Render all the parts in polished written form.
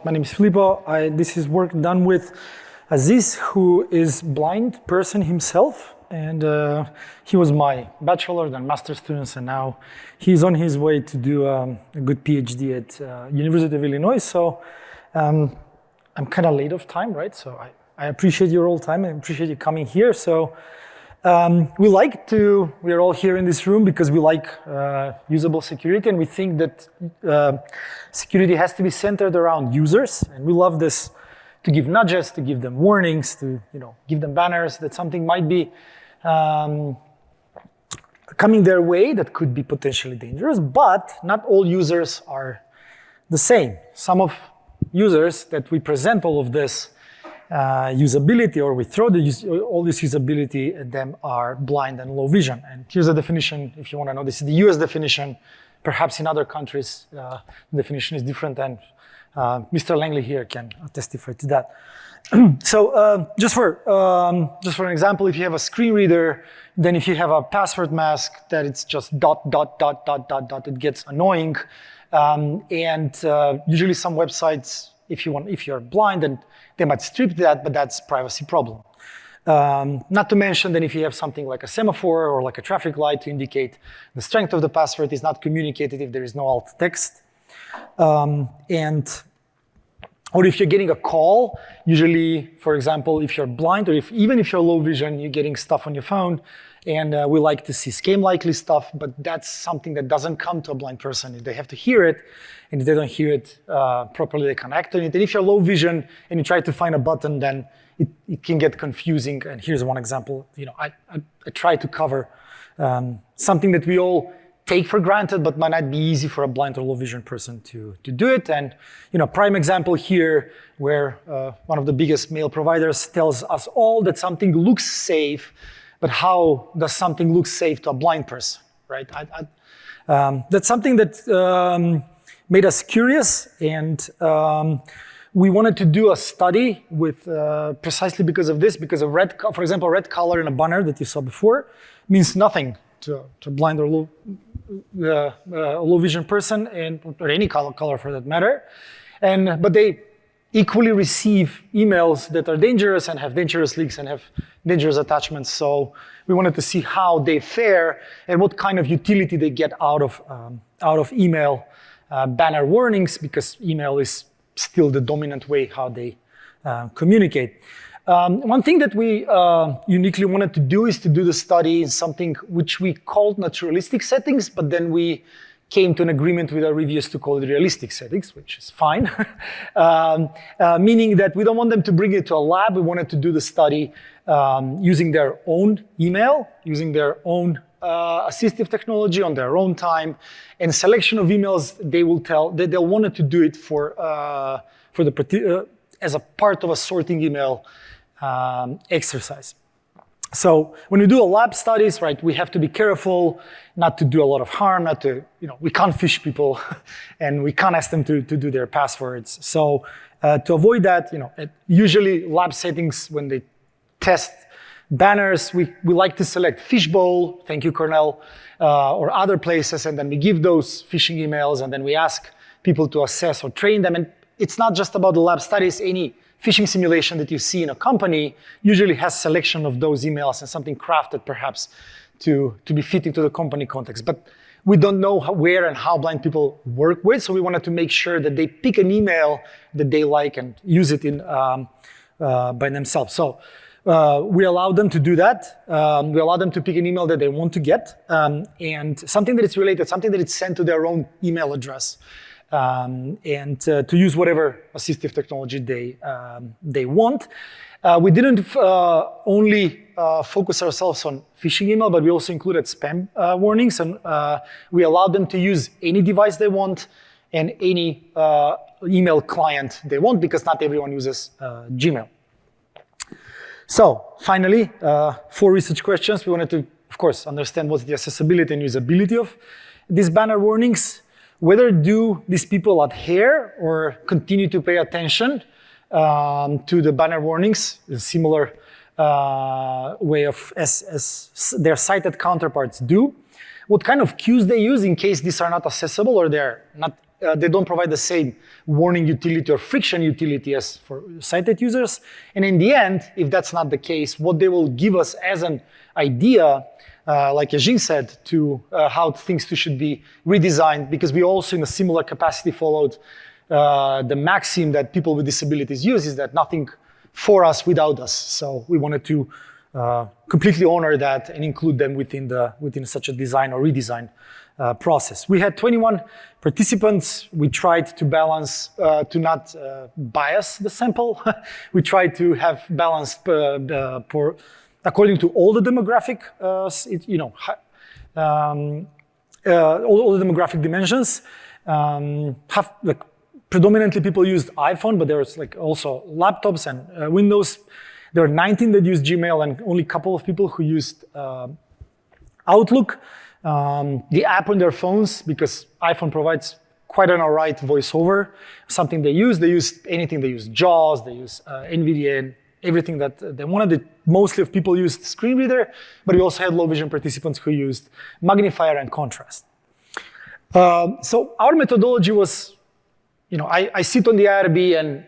My name is Filipo. This is work done with Aziz, who is blind person himself. And he was my bachelor and master students, and now he's on his way to do a good PhD at University of Illinois. So I'm kind of late of time, right? So I appreciate your all time. I appreciate you coming here. So we're all here in this room because we like usable security, and we think that security has to be centered around users. And we love this, to give nudges, to give them warnings, to give them banners that something might be coming their way that could be potentially dangerous. But not all users are the same. Some of users that we present all of this usability, or we throw all this usability at them, are blind and low vision. And here's a definition, if you want to know. This is the US definition. Perhaps in other countries, the definition is different, and Mr. Langley here can testify to that. So just for an example, if you have a screen reader, then if you have a password mask that it's just dot, dot, dot, dot, dot, dot, it gets annoying. Usually some websites, if you're blind, then they might strip that, but that's privacy problem. Not to mention that if you have something like a semaphore or like a traffic light to indicate the strength of the password is not communicated if there is no alt text. Or if you're getting a call, usually, for example, if you're blind, or even if you're low vision, you're getting stuff on your phone, and we like to see scam-likely stuff, but that's something that doesn't come to a blind person. They have to hear it, and if they don't hear it properly, they can't act on it. And if you're low vision and you try to find a button, then it can get confusing. And here's one example. I try to cover something that we all take for granted, but might not be easy for a blind or low vision person to do it. And prime example here, where one of the biggest mail providers tells us all that something looks safe, but how does something look safe to a blind person, right? That's something that made us curious, and we wanted to do a study with precisely because of this, because for example, red color in a banner that you saw before means nothing to a blind or low vision person, or any color for that matter. But they equally receive emails that are dangerous and have dangerous links and have dangerous attachments. So we wanted to see how they fare and what kind of utility they get out of email banner warnings, because email is still the dominant way how they communicate. One thing that we uniquely wanted to do is to do the study in something which we called naturalistic settings, but then we came to an agreement with our reviewers to call it realistic settings, which is fine. Meaning that we don't want them to bring it to a lab. We wanted to do the study using their own email, using their own assistive technology on their own time, and selection of emails they'll want to do it as a part of a sorting email exercise. So when we do a lab studies, right, we have to be careful not to do a lot of harm, we can't phish people and we can't ask them to do their passwords. So to avoid that, usually lab settings, when they test banners, we like to select Fishbowl, thank you, Cornell, or other places, and then we give those phishing emails, and then we ask people to assess or train them. And it's not just about the lab studies. Any phishing simulation that you see in a company usually has selection of those emails and something crafted perhaps to be fitting to the company context. But we don't know where and how blind people work with, so we wanted to make sure that they pick an email that they like and use it by themselves. So we allow them to do that. We allow them to pick an email that they want to get, and something that is related, something that is sent to their own email address. And to use whatever assistive technology they want. We didn't only focus ourselves on phishing email, but we also included spam warnings, and we allowed them to use any device they want and any email client they want, because not everyone uses Gmail. So finally, 4 research questions. We wanted to, of course, understand what's the accessibility and usability of these banner warnings. Whether do these people adhere or continue to pay attention to the banner warnings, a similar way as their cited counterparts do. What kind of cues they use in case these are not accessible or they're not they don't provide the same warning utility or friction utility as for sighted users. And in the end, if that's not the case, what they will give us as an idea, like Aziz said, to how things should be redesigned, because we also in a similar capacity followed the maxim that people with disabilities use, is that nothing for us without us. So we wanted to completely honor that and include them within such a design or redesign process. We had 21 participants. We tried to balance, to not bias the sample. We tried to have balanced according to all the demographic, all the demographic dimensions. Predominantly people used iPhone, but there was also laptops and Windows. There were 19 that used Gmail and only a couple of people who used Outlook. The app on their phones, because iPhone provides quite an alright voiceover, something they use. They use anything. They use JAWS, they use NVIDIA, and everything that they wanted. Mostly of people used screen reader, but we also had low vision participants who used magnifier and contrast. So our methodology was, I sit on the IRB, and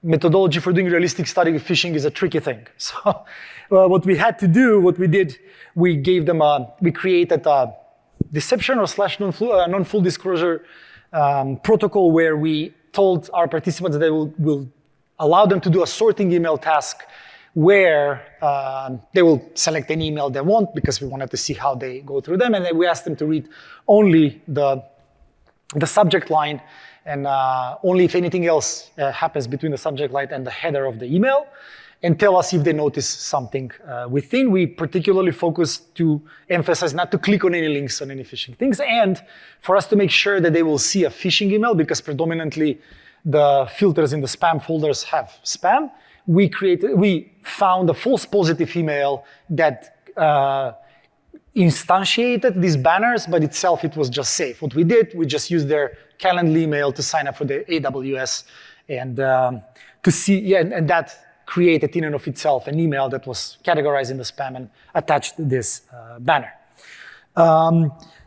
methodology for doing realistic study with phishing is a tricky thing. So what we had to do, what we did, we gave them we created a deception or / non-full disclosure protocol where we told our participants that we'll allow them to do a sorting email task where they will select any email they want, because we wanted to see how they go through them. And then we asked them to read only the subject line, and only if anything else happens between the subject line and the header of the email, and tell us if they notice something within. We particularly focused to emphasize not to click on any links on any phishing things, and for us to make sure that they will see a phishing email, because predominantly the filters in the spam folders have spam. We found a false positive email that instantiated these banners, but itself it was just safe. What we did, we just used their Calendly email to sign up for the AWS, and to see, and that created in and of itself an email that was categorized in the spam and attached this banner.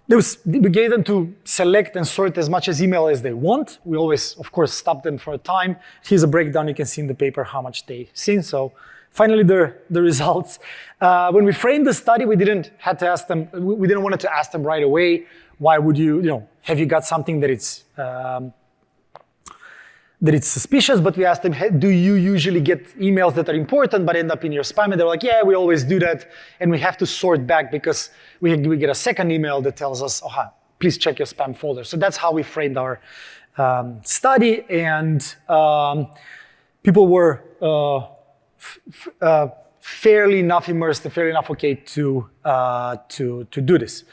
We gave them to select and sort as much as email as they want. We always, of course, stop them for a time. Here's a breakdown. You can see in the paper how much they seen. So finally, the results. When we framed the study, we didn't want to ask them right away, why would you, have you got something that it's suspicious? But we asked them, hey, do you usually get emails that are important but end up in your spam? And they're like, yeah, we always do that. And we have to sort back because we get a second email that tells us, please check your spam folder. So that's how we framed our study. And people were fairly enough immersed and fairly enough okay to do this.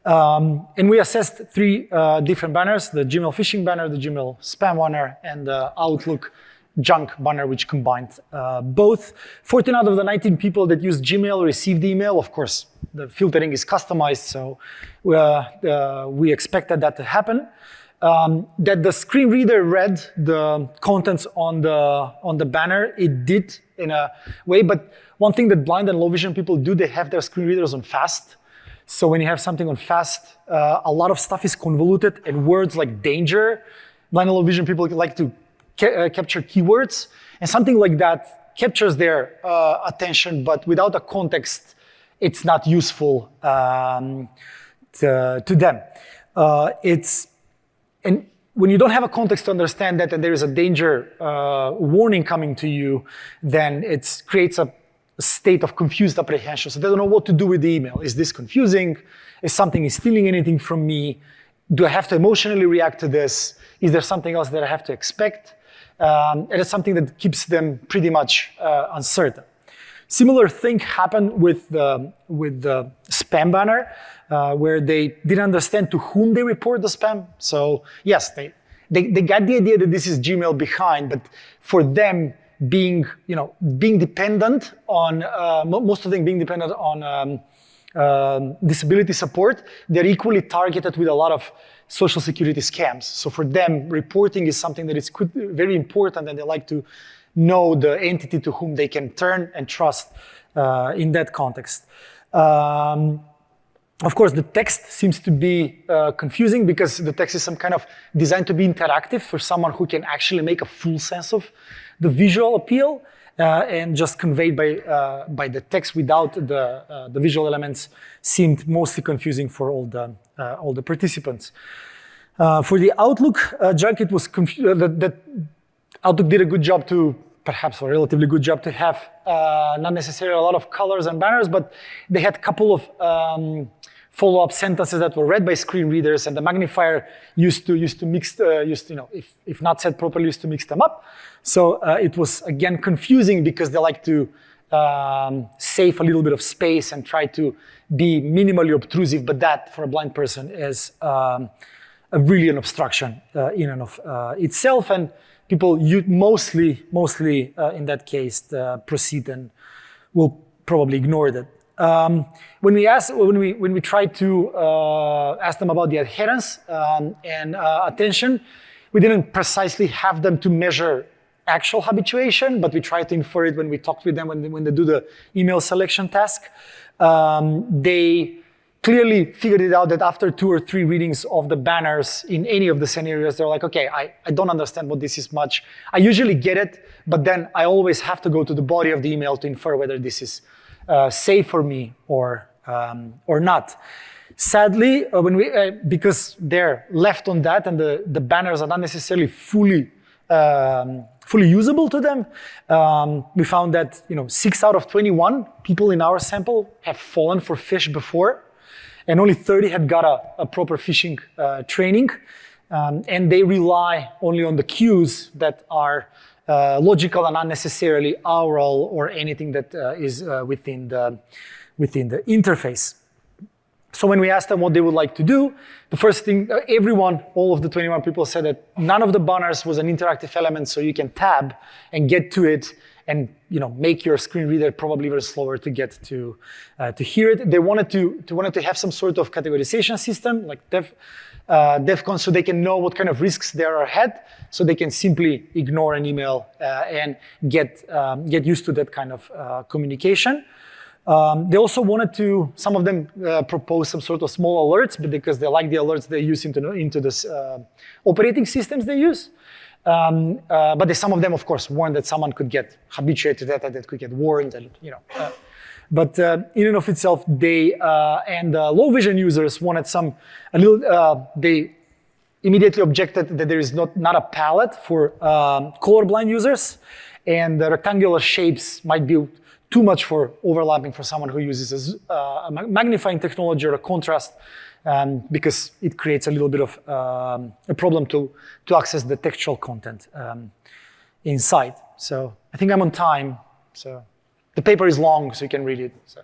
And we assessed 3 different banners: the Gmail phishing banner, the Gmail spam banner, and the Outlook junk banner, which combined both. 14 out of the 19 people that used Gmail received the email. Of course, the filtering is customized, so we expected that to happen. That the screen reader read the contents on the banner, it did in a way. But one thing that blind and low vision people do, they have their screen readers on fast. So when you have something on fast, a lot of stuff is convoluted, and words like danger, blind and low vision people like to capture keywords, and something like that captures their attention, but without a context, it's not useful to them. And when you don't have a context to understand that and there is a danger warning coming to you, then it creates a state of confused apprehension. So they don't know what to do with the email. Is this confusing? Is something stealing anything from me? Do I have to emotionally react to this? Is there something else that I have to expect? And it's something that keeps them pretty much uncertain. Similar thing happened with the spam banner, where they didn't understand to whom they report the spam. So yes, they got the idea that this is Gmail behind, but for them, being dependent on most of them being dependent on disability support, they're equally targeted with a lot of social security scams. So for them, reporting is something that is very important, and they like to know the entity to whom they can turn and trust in that context. Of course, the text seems to be confusing because the text is some kind of designed to be interactive for someone who can actually make a full sense of the visual appeal, and just conveyed by the text without the visual elements seemed mostly confusing for all the participants. For the Outlook junk, it was that Outlook did a good job to, perhaps a relatively good job to have not necessarily a lot of colors and banners, but they had a couple of follow-up sentences that were read by screen readers, and the magnifier used to mix, if not set properly, used to mix them up. So it was again confusing because they like to save a little bit of space and try to be minimally obtrusive, but that for a blind person is really an obstruction in and of itself, and people mostly in that case proceed and will probably ignore that. When we try to ask them about the adherence and attention, we didn't precisely have them to measure actual habituation, but we try to infer it when we talked with them when they do the email selection task. They clearly figured it out that after 2 or 3 readings of the banners in any of the scenarios, they're like, okay, I don't understand what this is much. I usually get it, but then I always have to go to the body of the email to infer whether this is safe for me or not. Sadly, because they're left on that and the banners are not necessarily fully usable to them, we found that 6 out of 21 people in our sample have fallen for fish before, and only 30 had got a proper phishing training, and they rely only on the cues that are logical and not necessarily oral or anything that is within the interface. So when we asked them what they would like to do, the first thing, all of the 21 people said that none of the banners was an interactive element, so you can tab and get to it and make your screen reader probably very slower to get to hear it. They wanted to have some sort of categorization system like DEFCON, so they can know what kind of risks there are ahead, so they can simply ignore an email and get used to that kind of communication. They also wanted to, some of them propose some sort of small alerts, but because they like the alerts they use into this operating systems they use. But some of them, of course, warned that someone could get habituated to that could get warned, and but in and of itself, they and low vision users wanted they immediately objected that there is not a palette for colorblind users, and the rectangular shapes might be too much for overlapping for someone who uses a magnifying technology or a contrast, because it creates a little bit of a problem to access the textual content inside. So I think I'm on time. So the paper is long, so you can read it. So.